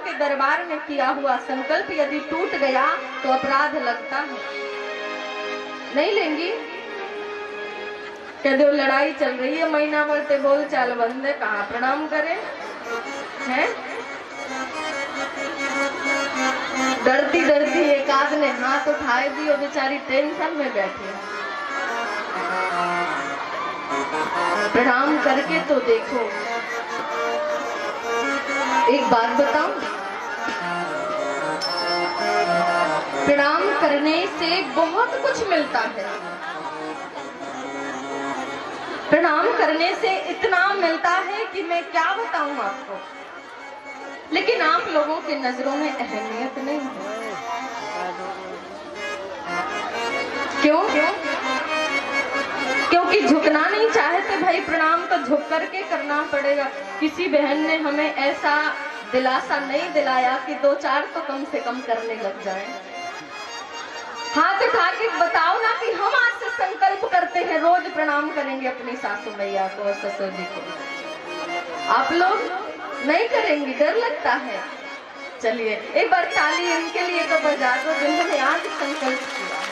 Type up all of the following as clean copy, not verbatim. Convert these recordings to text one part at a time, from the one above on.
के दरबार में किया हुआ संकल्प यदि टूट गया तो अपराध लगता है। नहीं लेंगी? कहते लड़ाई चल रही है महीना भर ते बोल चाल बंद है, कहाँ प्रणाम करें हैं? डरती डरती एक आध ने हाथ उठाए दियो, बेचारी टेंशन में बैठी। प्रणाम करके तो देखो। एक बात बताऊं, प्रणाम करने से बहुत कुछ मिलता है। प्रणाम करने से इतना मिलता है कि मैं क्या बताऊं आपको, लेकिन आप लोगों की नजरों में अहमियत नहीं है। क्यों? क्योंकि झुकना नहीं चाहते भाई, प्रणाम तो झुक करके करना पड़ेगा। किसी बहन ने हमें ऐसा दिलासा नहीं दिलाया कि 2-4 तो कम से कम करने लग जाएं। हाथ उठा के बताओ ना कि हम आज से संकल्प करते हैं रोज प्रणाम करेंगे अपनी सासू मैया को और ससुर जी को। आप लोग नहीं करेंगे, डर लगता है। चलिए एक बार ताली इनके लिए तो बजा दो जिन्होंने आज संकल्प किया।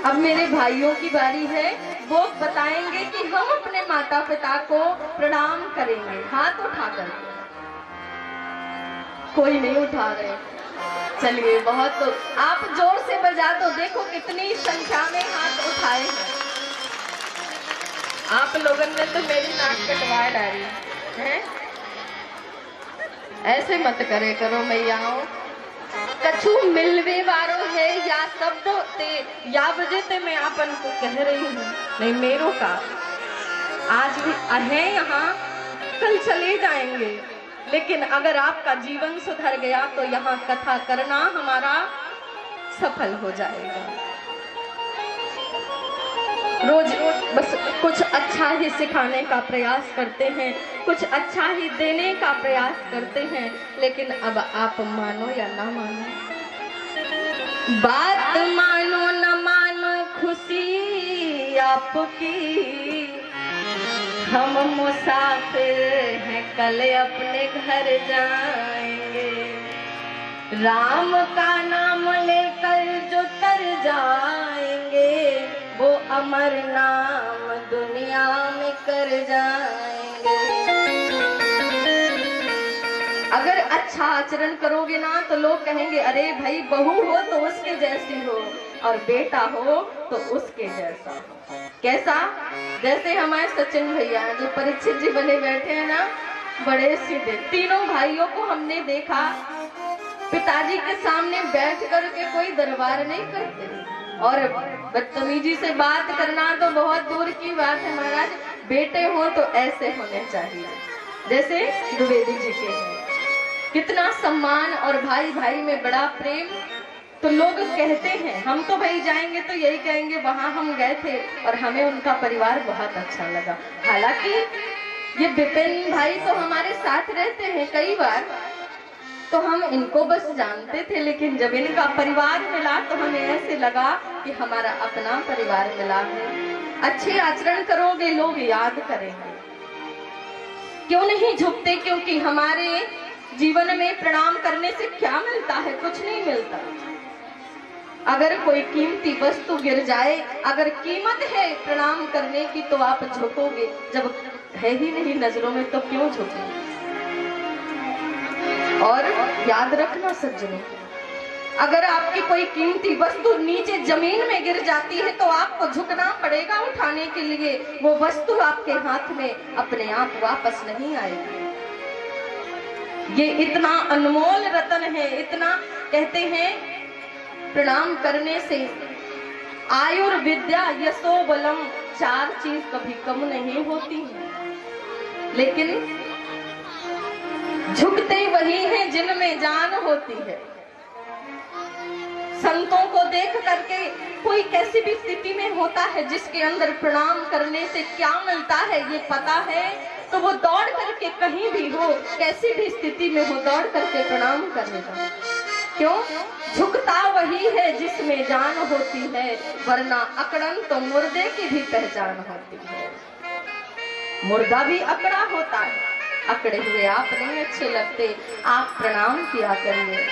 अब मेरे भाइयों की बारी है, वो बताएंगे कि हम अपने माता पिता को प्रणाम करेंगे हाथ उठाकर। कोई नहीं उठा रहे, चलिए बहुत तो आप जोर से बजा दो, देखो कितनी संख्या में हाथ उठाए हैं। आप लोगों ने तो मेरी नाक कटवा डाली है। ऐसे मत करे करो मैयाओं, कछु मिलवे वारो है या शब्द ते या वजह ते मैं आपन को कह रही हूँ। नहीं मेरो का आज भी है यहाँ, कल चले जाएंगे, लेकिन अगर आपका जीवन सुधर गया तो यहाँ कथा करना हमारा सफल हो जाएगा। रोज बस कुछ अच्छा ही सिखाने का प्रयास करते हैं, कुछ अच्छा ही देने का प्रयास करते हैं, लेकिन अब आप मानो या ना मानो, बात मानो न मानो खुशी आपकी, हम मुसाफिर हैं कल अपने घर जाएंगे। राम का नाम लेकर जो तर जाएंगे वो अमर नाम दुनिया में कर जाएंगे। अगर अच्छा आचरण करोगे ना तो लोग कहेंगे अरे भाई बहू हो तो उसके जैसी हो और बेटा हो तो उसके जैसा हो। कैसा? जैसे हमारे सचिन भैया जो परीक्षित जी बने बैठे हैं ना, बड़े सीधे। तीनों भाइयों को हमने देखा पिताजी के सामने बैठ करके कोई दरबार नहीं करते और बदतमीजी से बात करना तो बहुत दूर की बात है। महाराज बेटे हो तो ऐसे होने चाहिए जैसे द्विवेदी जी के हैं। कितना सम्मान और भाई भाई में बड़ा प्रेम। तो लोग कहते हैं, हम तो भाई जाएंगे तो यही कहेंगे वहां हम गए थे और हमें उनका परिवार बहुत अच्छा लगा। हालांकि ये विपिन भाई तो हमारे साथ रहते हैं कई बार, तो हम इनको बस जानते थे, लेकिन जब इनका परिवार मिला तो हमें ऐसे लगा कि हमारा अपना परिवार मिला है। अच्छे आचरण करोगे लोग याद करेंगे। क्यों नहीं झुकते? क्योंकि हमारे जीवन में प्रणाम करने से क्या मिलता है? कुछ नहीं मिलता। अगर कोई कीमती वस्तु गिर जाए, अगर कीमत है प्रणाम करने की तो आप झुकोगे, जब है ही नहीं नजरों में तो क्यों झुकेंगे? और याद रखना सज्जनों, अगर आपकी कोई कीमती वस्तु नीचे जमीन में गिर जाती है तो आपको झुकना पड़ेगा उठाने के लिए। वो वस्तु आपके हाथ में अपने आप वापस नहीं आएगी। ये इतना अनमोल रतन है। इतना कहते हैं प्रणाम करने से आयुर्विद्या यशो बलम 4 चीज कभी कम नहीं होती है। लेकिन झुकते वही हैं जिनमें जान होती है। संतों को देख करके कोई कैसी भी स्थिति में होता है, जिसके अंदर प्रणाम करने से क्या मिलता है ये पता है, तो वो दौड़ करके कहीं भी हो, कैसी भी स्थिति में हो, दौड़ करके प्रणाम करेगा। क्यों? झुकता वही है जिसमें जान होती है, वरना अकड़न तो मुर्दे की भी पहचान होती है। मुर्दा भी अकड़ा होता है, अकड़े हुए आप नहीं अच्छे लगते, आप प्रणाम किया करिए।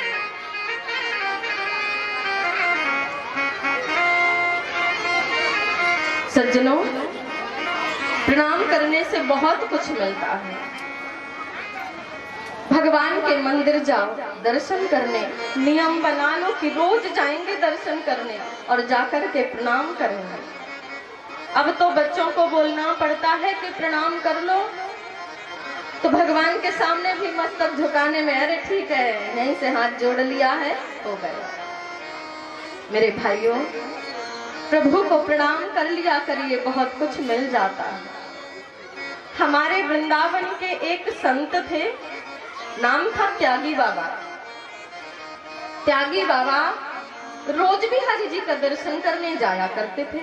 सज्जनों, प्रणाम करने से बहुत कुछ मिलता है। भगवान के मंदिर जाओ दर्शन करने, नियम बना लो कि रोज जाएंगे दर्शन करने और जाकर के प्रणाम करेंगे। अब तो बच्चों को बोलना पड़ता है कि प्रणाम कर लो, तो भगवान के सामने भी मस्तक झुकाने में अरे ठीक है, यहीं से हाथ जोड़ लिया है हो गया। मेरे भाइयों, प्रभु को प्रणाम कर लिया करिए, बहुत कुछ मिल जाता है। हमारे वृंदावन के एक संत थे, नाम था त्यागी बाबा। त्यागी बाबा रोज भी हरि जी का दर्शन करने जाया करते थे।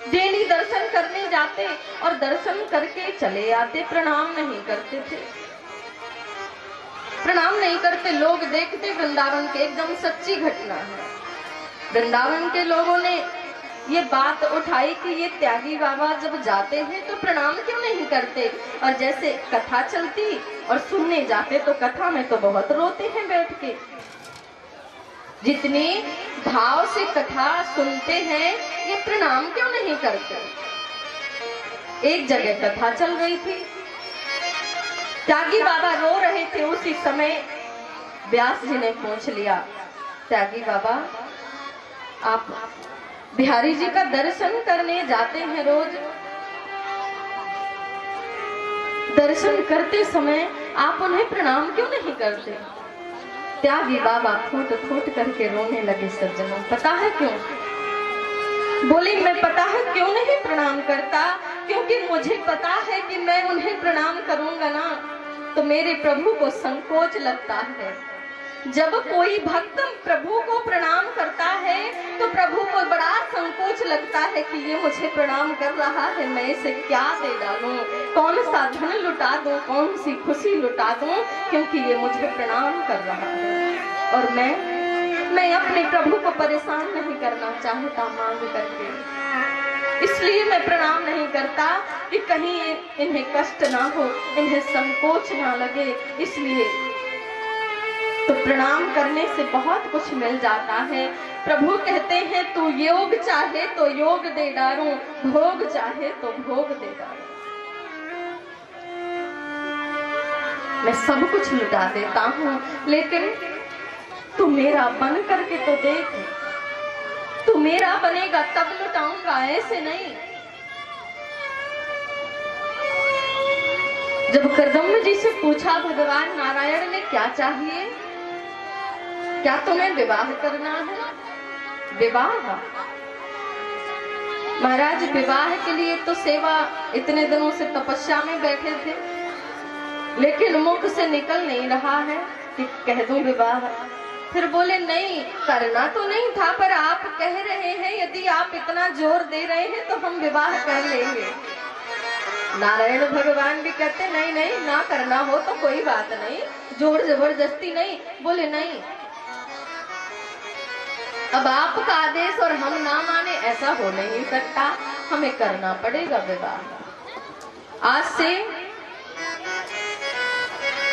डेली दर्शन करने जाते और दर्शन करके चले आते, प्रणाम नहीं करते थे। प्रणाम नहीं करते, लोग देखते वृंदावन के, एकदम सच्ची घटना है। वृंदावन के लोगों ने ये बात उठाई कि ये त्यागी बाबा जब जाते हैं तो प्रणाम क्यों नहीं करते, और जैसे कथा चलती और सुनने जाते तो कथा में तो बहुत रोते हैं बैठ के। जितने भाव से कथा सुनते हैं ये प्रणाम क्यों नहीं करते। एक जगह कथा चल रही थी, त्यागी बाबा रो रहे थे। उसी समय व्यास जी ने पूछ लिया, त्यागी बाबा आप बिहारी जी का दर्शन करने जाते हैं रोज, दर्शन करते समय आप उन्हें प्रणाम क्यों नहीं करते। त्यागी बाबा फूट फूट करके रोने लगे। सज्जनों, पता है क्यों? बोले मैं पता है क्यों नहीं प्रणाम करता, क्योंकि मुझे पता है कि मैं उन्हें प्रणाम करूंगा ना तो मेरे प्रभु को संकोच लगता है। जब कोई भक्त प्रभु को प्रणाम करता है तो प्रभु को बड़ा संकोच लगता है कि ये मुझे प्रणाम कर रहा है, मैं इसे क्या दे डालूं, कौन सा धन लुटा दूं, कौन सी खुशी लुटा दूं, क्योंकि ये मुझे प्रणाम कर रहा है। और मैं अपने प्रभु को परेशान नहीं करना चाहता मांग करके, इसलिए मैं प्रणाम नहीं करता कि कहीं इन्हें कष्ट ना हो, इन्हें संकोच ना लगे। इसलिए तो प्रणाम करने से बहुत कुछ मिल जाता है। प्रभु कहते हैं तू योग चाहे तो योग दे डालूं, भोग चाहे तो भोग दे डालूं। मैं सब कुछ लुटा देता हूँ, लेकिन तू मेरा बन करके तो देख, तू मेरा बनेगा तब लुटाऊंगा, ऐसे नहीं। जब कर्दम जी से पूछा भगवान नारायण ने क्या चाहिए, क्या तुम्हें विवाह करना है? विवाह? महाराज विवाह के लिए तो सेवा इतने दिनों से तपस्या में बैठे थे, लेकिन मुख से निकल नहीं रहा है कि कह दूं विवाह। फिर बोले नहीं करना तो नहीं था, पर आप कह रहे हैं, यदि आप इतना जोर दे रहे हैं तो हम विवाह कर लेंगे। नारायण भगवान भी कहते नहीं नहीं, ना करना हो तो कोई बात नहीं, जोर जबरदस्ती नहीं। बोले नहीं, अब आपका आदेश और हम ना माने ऐसा हो नहीं सकता, हमें करना पड़ेगा विवाह।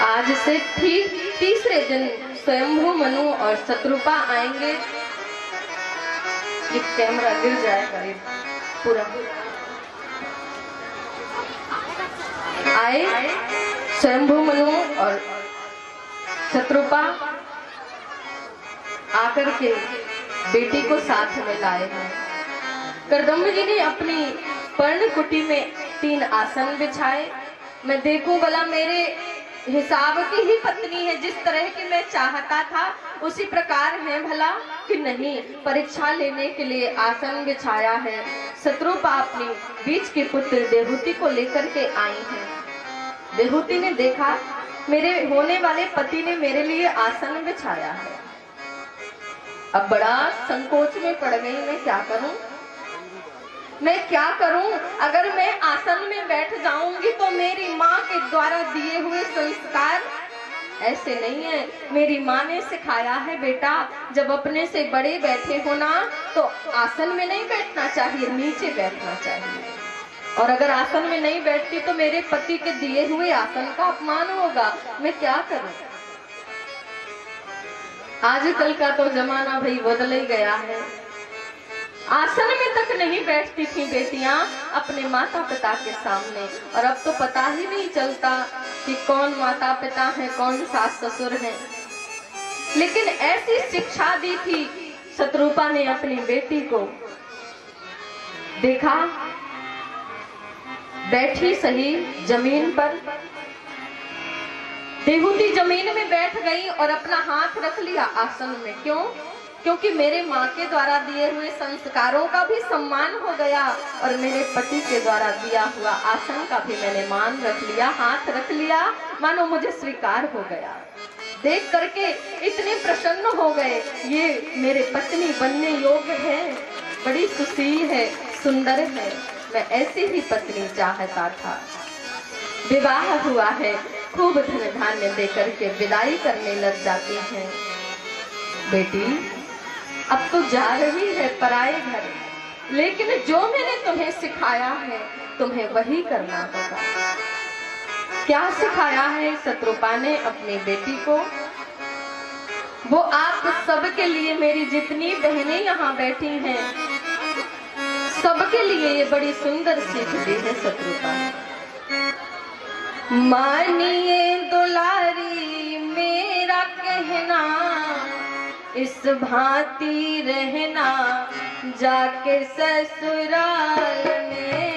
आज से ठीक तीसरे दिन स्वयंभू मनु और शत्रुपा आएंगे। ये कैमरा गिर जाएगा ये पूरा। आए स्वयंभू मनु और शत्रुपा आकर के बेटी को साथ में लाए हैं। कर्दम्ब जी ने अपनी पर्ण कुटी में 3 आसन बिछाए। मैं देखूं भला मेरे हिसाब की ही पत्नी है, जिस तरह की मैं चाहता था उसी प्रकार है भला कि नहीं। परीक्षा लेने के लिए आसन बिछाया है। शत्रुपा अपनी बीच के पुत्र देहूति को लेकर के आई हैं। देहूति ने देखा मेरे होने वाले पति ने मेरे लिए आसन बिछाया है। अब बड़ा संकोच में पड़ गई, मैं क्या करूं, मैं क्या करूं। अगर मैं आसन में बैठ जाऊंगी तो मेरी माँ के द्वारा दिए हुए संस्कार ऐसे नहीं है। मेरी माँ ने सिखाया है बेटा, जब अपने से बड़े बैठे हो ना तो आसन में नहीं बैठना चाहिए, नीचे बैठना चाहिए। और अगर आसन में नहीं बैठती तो मेरे पति के दिए हुए आसन का अपमान होगा। मैं क्या करूं? आजकल का तो जमाना भाई बदल ही गया है। आसन में तक नहीं बैठती थी बेटियां अपने माता पिता के सामने, और अब तो पता ही नहीं चलता कि कौन माता पिता है, कौन सास ससुर है। लेकिन ऐसी शिक्षा दी थी शत्रुपा ने अपनी बेटी को। देखा, बैठी सही जमीन पर, देहूती जमीन में बैठ गई और अपना हाथ रख लिया आसन में। क्यों? क्योंकि मेरे माँ के द्वारा दिए हुए संस्कारों का भी सम्मान हो गया और मेरे पति के द्वारा दिया हुआ आसन का भी मैंने मान रख लिया, हाथ रख लिया, मानो मुझे स्वीकार हो गया। देख करके इतने प्रसन्न हो गए, ये मेरे पत्नी बनने योग्य है, बड़ी सुशील है, सुंदर है, मैं ऐसी ही पत्नी चाहता था। विवाह हुआ है, खूब धन धान्य देकर के विदाई करने लग जाती हैं। बेटी अब तो जा रही है पराए घर, लेकिन जो मैंने तुम्हें सिखाया है तुम्हें वही करना होगा। क्या सिखाया है शत्रुपा ने अपनी बेटी को? वो आप सबके लिए, मेरी जितनी बहनें यहाँ बैठी हैं सबके लिए ये बड़ी सुंदर सीख दी है शत्रुपा ने। मानिए दुलारी मेरा कहना, इस भांति रहना जाके ससुराल में।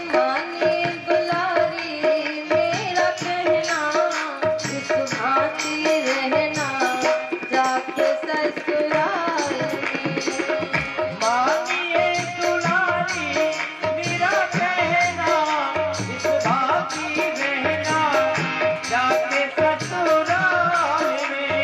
मानिए दुलारी मेरा कहना, इस भांति रहना जाके ससुराल में। मानिए दुलारी मेरा कहना, इस भांति रहना जाके ससुराल में।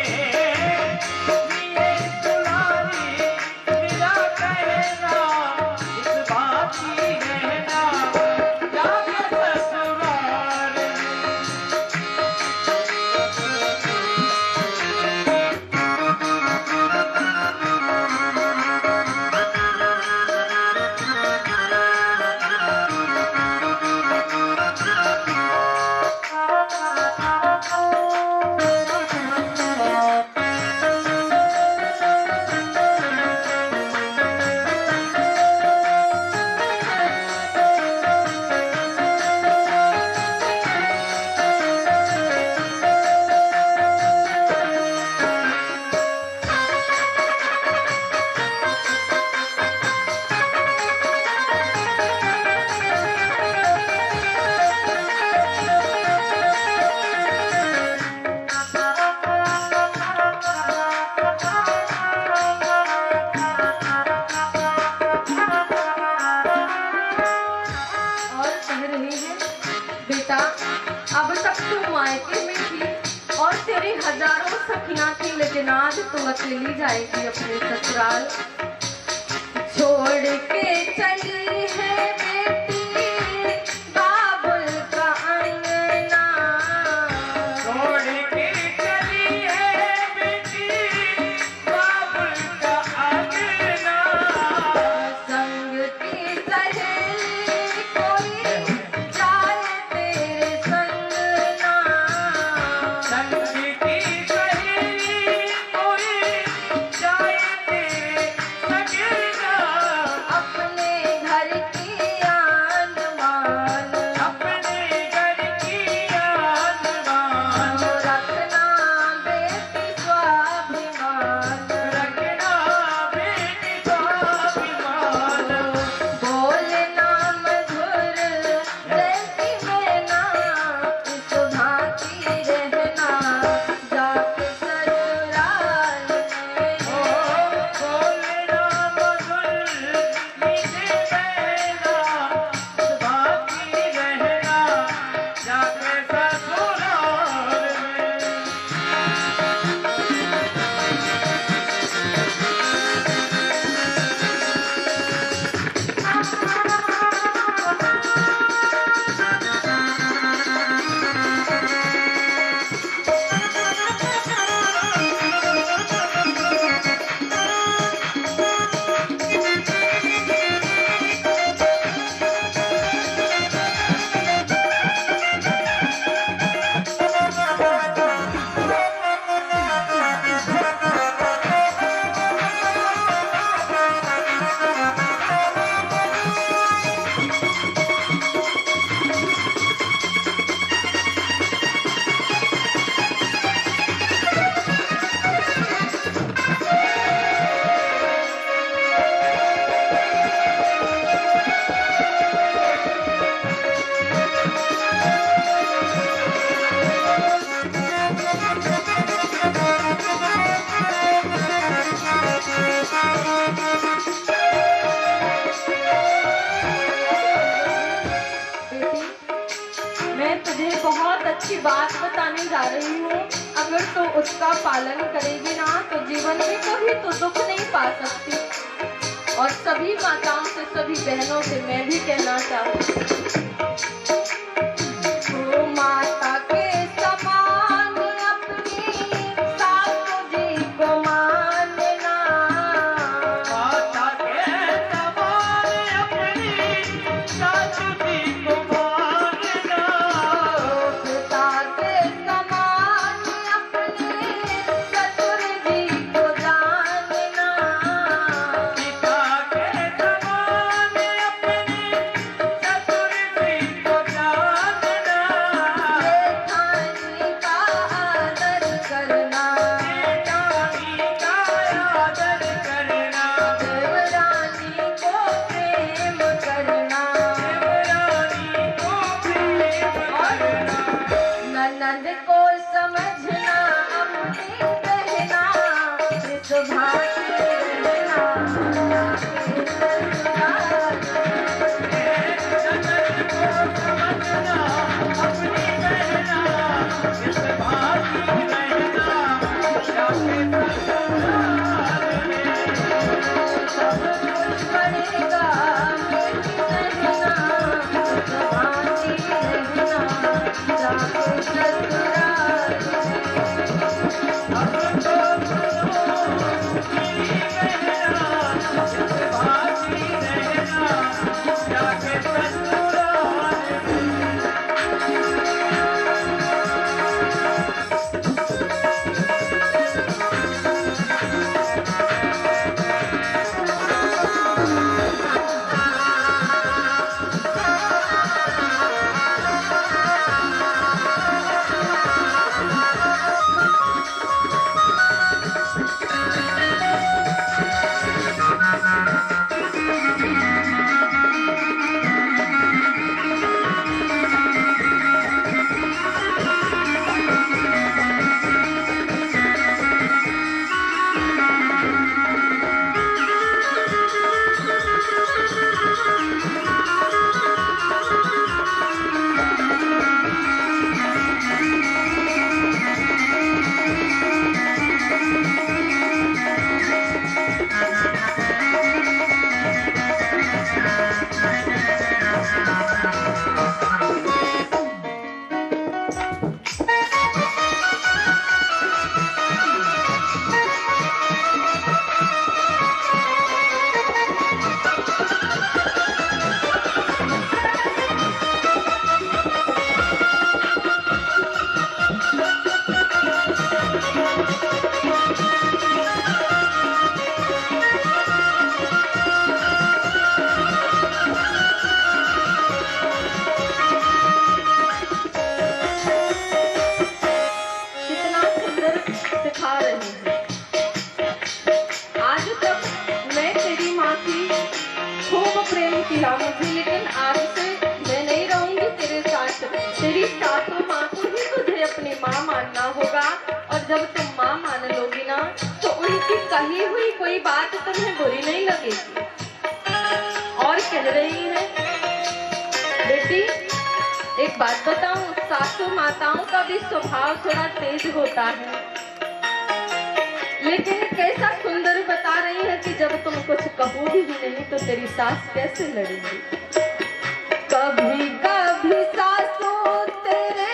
अब तक तू मायके में थी और तेरी हजारों सखियां थी, लेकिन आज तू अकेली जाएगी अपने ससुराल। छोड़ के चली है बेटी बाबुल का अंगना, छोड़ के चली है बेटी बाबुल का अंगना। संग की सहेली कोई जाए तेरे संग ना, संग की सहेली कोई जाए तेरे संग ना। अपने घर की की बात बताने जा रही हूँ। अगर तो उसका पालन करेगी ना तो जीवन में कभी तो दुख नहीं पा सकती। और सभी माताओं से, सभी बहनों से मैं भी कहना चाहूँ, ओ माता के समान अपनी सासू जी को मानना, माता के समान अपनी सासू जी को मानना, पिता के समान अपने ससुर जी को जानना, पिता के समान अपनी ससुर जी को जानना, जेठानी का आदर करना, जेठानी का आदर करना, देवरानी को प्रेम करना, देवरानी को प्रेम करना, ननद को समझना, अपनी कहना, इस भांति रहना, ननद को समझना, अपनी कहना, इस भांति रहना, जाके ससुराल में। सब कुछ पड़ेगा मेरी रहना, इस भांति रहना, जाके ससुराल अब तो सुनो मेरी कहना, इस भांति रहना, जाके ससुराल में। कितना सुंदर सिखा रही है। आज तक मैं तेरी माँ थी, खूब प्रेम किया मुझे, लेकिन आज से मैं नहीं रहूंगी तेरे साथ। तेरी सासू माँ को ही तुझे अपनी माँ मानना होगा। और जब तुम माँ मान लोगी ना तो उनकी कही हुई कोई बात तुम्हें बुरी नहीं लगेगी। और कह रही है, बेटी एक बात बताऊं, सासू माताओं का भी स्वभाव थोड़ा तेज होता है, लेकिन कैसा सुंदर बता रही है कि जब तुम कुछ कहोगी भी नहीं तो तेरी सास कैसे लड़ेगी। कभी कभी सासू तेरे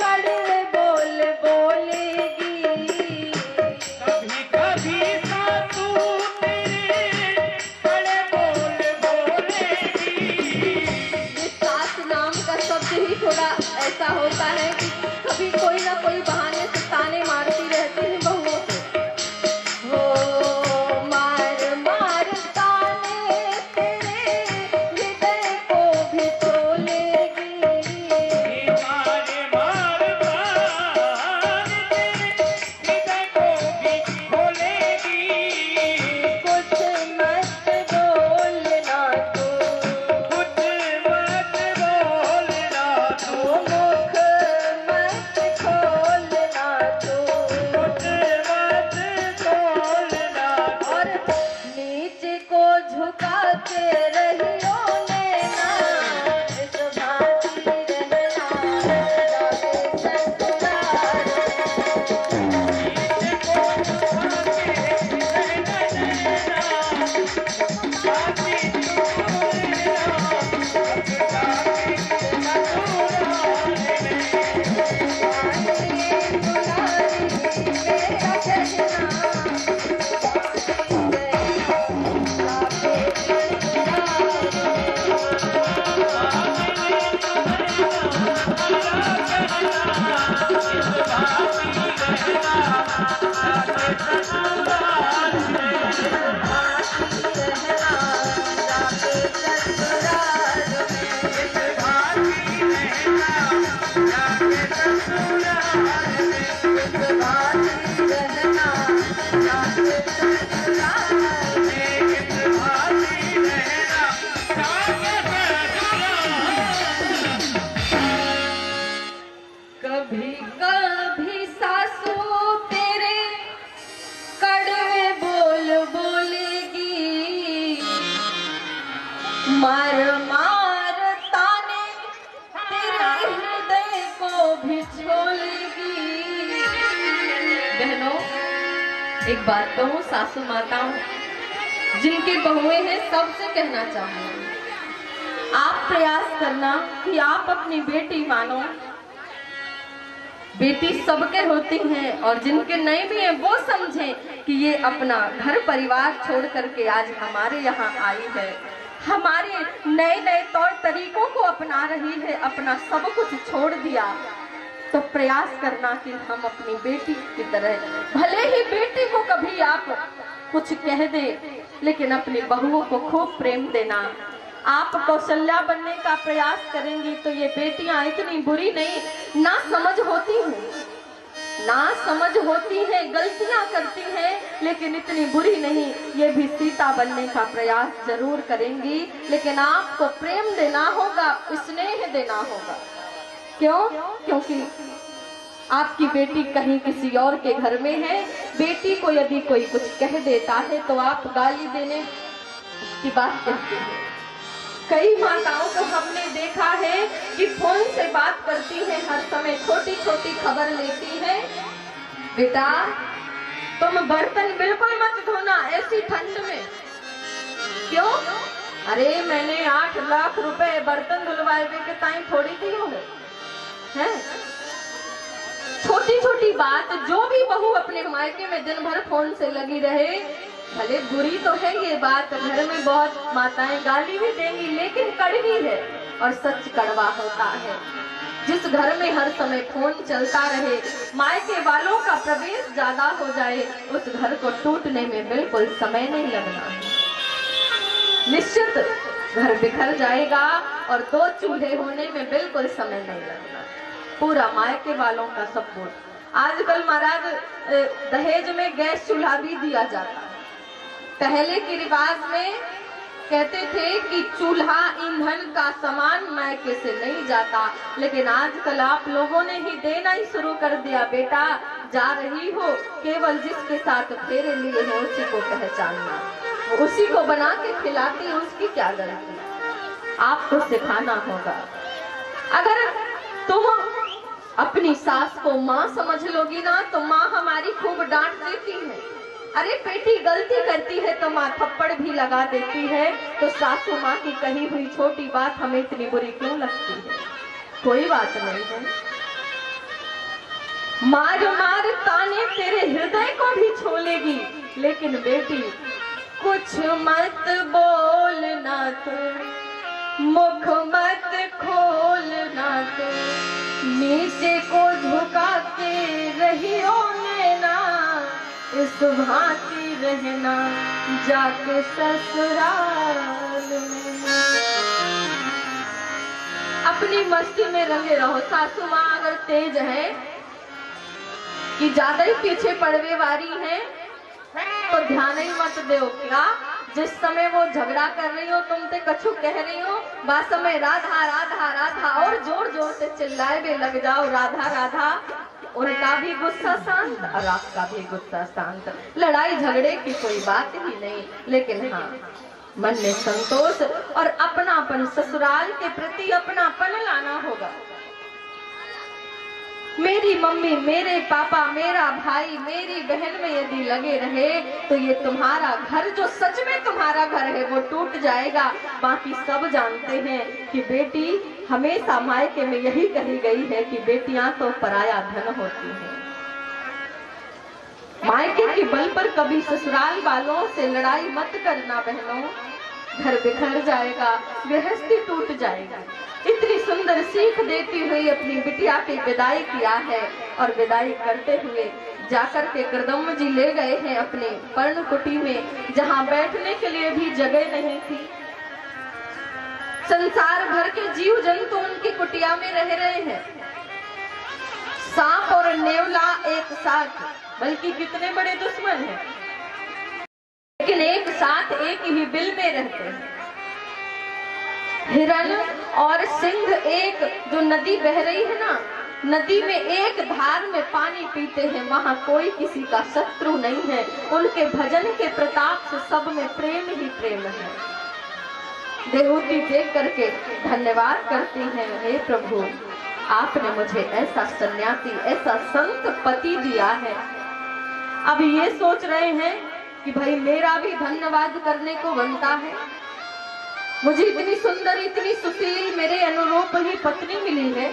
कड़वे बोल बोलेगी, कभी कभी सासू तेरे बड़े बोल बोलेगी। ये सास नाम का शब्द ही थोड़ा ऐसा होता है कि कभी कोई ना कोई बहाने से ताने मारती रहती है बहुओं से। हो मार मार ताने तेरे हृदय को भी तोल कभी कभी सासू तेरे कड़वे बोल बोलेगी, मार मार ताने तेरे हृदय को भी छोलेगी। बहनों, एक बात कहूँ सासू माताओं, जिनकी बहुएं हैं, सबसे कहना चाहूंगी, आप प्रयास करना कि आप अपनी बेटी मानो। बेटी सबके होती हैं और जिनके नहीं भी हैं वो समझें कि ये अपना घर परिवार छोड़ करके आज हमारे यहाँ आई है, हमारे नए नए तौर तरीकों को अपना रही है, अपना सब कुछ छोड़ दिया। तो प्रयास करना कि हम अपनी बेटी की तरह, भले ही बेटी को कभी आप कुछ कह दे, लेकिन अपनी बहुओं को खूब प्रेम देना। आप कौशल्या बनने का प्रयास करेंगी तो ये बेटियां इतनी बुरी नहीं, ना समझ होती हैं, ना समझ होती हैं, गलतियां करती हैं, लेकिन इतनी बुरी नहीं। ये भी सीता बनने का प्रयास जरूर करेंगी, लेकिन आपको प्रेम देना होगा, स्नेह देना होगा। क्यों? क्योंकि आपकी बेटी कहीं किसी और के घर में है। बेटी को यदि कोई कुछ कह देता है तो आप गाली देने की बात कहते हैं। कई माताओं को हमने देखा है कि फोन से बात करती है, हर समय छोटी छोटी खबर लेती है। बेटा तुम बर्तन बिल्कुल मत धोना ऐसी ठंड में। क्यों? अरे मैंने 8 लाख रुपए बर्तन धुलवाए के टाइम थोड़ी दी होंगे हैं। छोटी छोटी बात, जो भी बहू अपने मायके में दिन भर फोन से लगी रहे, भले बुरी तो है ये बात, घर में बहुत माताएं गाली भी देंगी, लेकिन कड़वी है और सच कड़वा होता है। जिस घर में हर समय फोन चलता रहे, मायके वालों का प्रवेश ज्यादा हो जाए, उस घर को टूटने में बिल्कुल समय नहीं लगना है। निश्चित घर बिखर जाएगा और 2 चूल्हे होने में बिल्कुल समय नहीं लगना। पूरा मायके वालों का सपोर्ट। आजकल महाराज दहेज में गैस चूल्हा भी दिया जाता है। पहले के रिवाज में कहते थे कि चूल्हा ईंधन का सामान मायके से नहीं जाता, लेकिन आजकल आप लोगों ने ही देना ही शुरू कर दिया। बेटा जा रही हो, केवल जिसके साथ फेरे लिए हो उसी को पहचानना, उसी को बना के खिलाती, उसकी क्या गलती। आपको सिखाना होगा। अगर तुम अपनी सास को माँ समझ लोगी ना, तो माँ हमारी खूब डांट देती है। अरे बेटी गलती करती है तो माँ थप्पड़ भी लगा देती है, तो सासू माँ की कही हुई छोटी बात हमें इतनी बुरी क्यों लगती है? कोई बात नहीं है। मार मार ताने तेरे हृदय को भी छोलेगी, लेकिन बेटी कुछ मत बोलना तो, मुख मत खोलना तो, नीचे को झुका के रहियो नैना, इस भांति रहना जाके ससुराल में। अपनी मस्ती में रंगे रहो। सासू माँ अगर तेज है कि ज्यादा ही पीछे पड़वे वाली है तो ध्यान ही मत दो। क्या जिस समय वो झगड़ा कर रही हो, तुम ते कछु कह रही हो, बात समय राधा राधा राधा और जोर जोर से चिल्लाए भी लग जाओ राधा राधा, उनका भी गुस्सा शांत और आपका भी गुस्सा शांत। लड़ाई झगड़े की कोई बात ही नहीं, लेकिन हाँ मन में संतोष और अपनापन, ससुराल के प्रति अपनापन लाना होगा। मेरी मम्मी, मेरे पापा, मेरा भाई, मेरी बहन में यदि लगे रहे तो ये तुम्हारा घर, जो सच में तुम्हारा घर है, वो टूट जाएगा। बाकी सब जानते हैं कि बेटी हमेशा मायके में यही कही गई है कि बेटियां तो पराया धन होती हैं। मायके के बल पर कभी ससुराल वालों से लड़ाई मत करना बहनों, घर बिखर जाएगा, गृहस्थी टूट जाएगा। इतनी सुंदर सीख देती हुई अपनी बिटिया की विदाई किया है, और विदाई करते हुए जाकर के कृदम्ब जी ले गए हैं अपने पर्णकुटी में, जहां बैठने के लिए भी जगह नहीं थी। संसार भर के जीव जंतु उनकी कुटिया में रह रहे हैं। सांप और नेवला एक साथ, बल्कि कितने बड़े दुश्मन हैं, लेकिन एक साथ एक ही बिल में रहते हैं। हिरण और सिंह, एक जो नदी बह रही है ना, नदी में एक धार में पानी पीते हैं, वहां कोई किसी का शत्रु नहीं है। उनके भजन के प्रताप से सब में प्रेम ही प्रेम है। देहूती देख करके धन्यवाद करती हैं, हे प्रभु आपने मुझे ऐसा सन्यासी, ऐसा संत पति दिया है। अब ये सोच रहे हैं कि भाई मेरा भी धन्यवाद करने को बनता है, मुझे इतनी सुंदर, इतनी सुशील, मेरे अनुरूप ही पत्नी मिली है,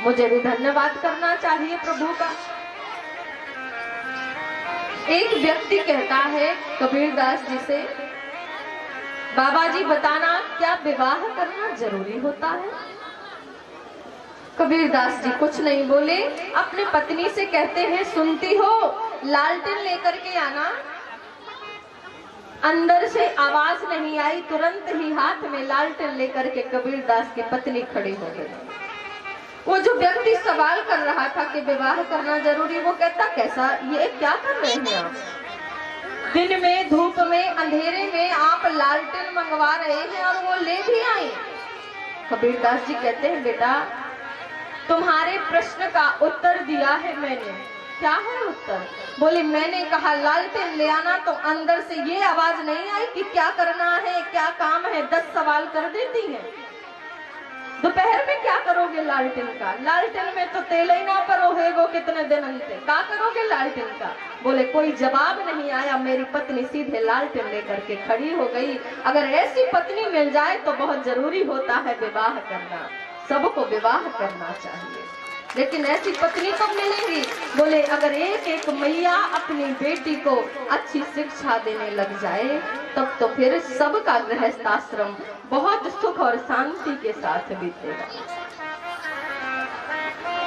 मुझे भी धन्यवाद करना चाहिए प्रभु का। एक व्यक्ति कहता है कबीरदास जी से, बाबा जी बताना क्या विवाह करना जरूरी होता है? कबीरदास जी कुछ नहीं बोले, अपने पत्नी से कहते हैं, सुनती हो, लालटेन लेकर के आना। अंदर से आवाज नहीं आई, तुरंत ही हाथ में लालटेन लेकर के कबीरदास की पत्नी खड़ी हो गई। वो जो व्यक्ति सवाल कर रहा था कि विवाह करना जरूरी, वो कहता कैसा, ये क्या कर रहे हैं आप? दिन में, धूप में, अंधेरे में आप लालटेन मंगवा रहे हैं और वो ले भी आए। कबीरदास जी कहते हैं, बेटा तुम्हारे प्रश्न का उत्तर दिया है मैंने। क्या है उत्तर? बोले मैंने कहा लालटेन ले आना, तो अंदर से ये आवाज नहीं आई कि क्या करना है, क्या काम है, 10 सवाल कर देती है। दोपहर में क्या करोगे लालटेन का? लालटेन में तो तेल ही ना परोहेगो कितने दिन अंते, क्या करोगे लालटेन का? बोले कोई जवाब नहीं आया। मेरी पत्नी सीधे लालटेन लेकर के खड़ी हो गई। अगर ऐसी पत्नी मिल जाए तो बहुत जरूरी होता है विवाह करना, सबको विवाह करना चाहिए, लेकिन ऐसी पत्नी कब मिलेगी? बोले अगर एक एक मैया अपनी बेटी को अच्छी शिक्षा देने लग जाए, तब तो फिर सबका गृहस्थाश्रम बहुत सुख और शांति के साथ बीतेगा।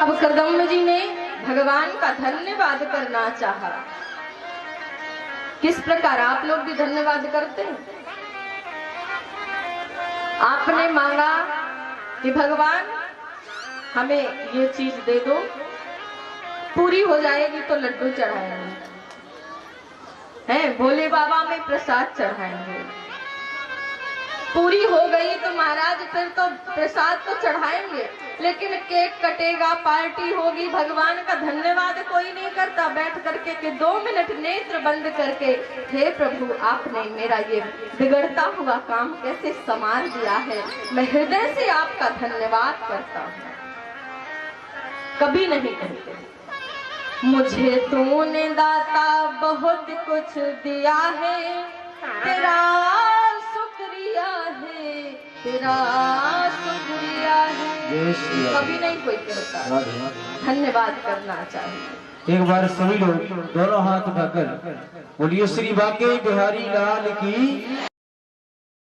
अब कदम जी ने भगवान का धन्यवाद करना चाहा। किस प्रकार आप लोग भी धन्यवाद करते हैं? आपने मांगा कि भगवान हमें ये चीज दे दो, पूरी हो जाएगी तो लड्डू चढ़ाएंगे, हैं भोले बाबा में प्रसाद चढ़ाएंगे। पूरी हो गई तो महाराज फिर तो प्रसाद तो चढ़ाएंगे, लेकिन केक कटेगा, पार्टी होगी, भगवान का धन्यवाद कोई नहीं करता बैठ करके कि 2 मिनट नेत्र बंद करके, हे प्रभु आपने मेरा ये बिगड़ता हुआ काम कैसे संवार दिया है, मैं हृदय से आपका धन्यवाद करता हूँ। कभी नहीं कहते मुझे तूने दाता बहुत कुछ दिया है, तेरा शुक्रिया है, तेरा शुक्रिया है, कभी नहीं कोई कहता। धन्यवाद करना चाहिए। एक बार सभी लोग दोनों हाथ उठाकर बोलिए श्री बांके बिहारी लाल की।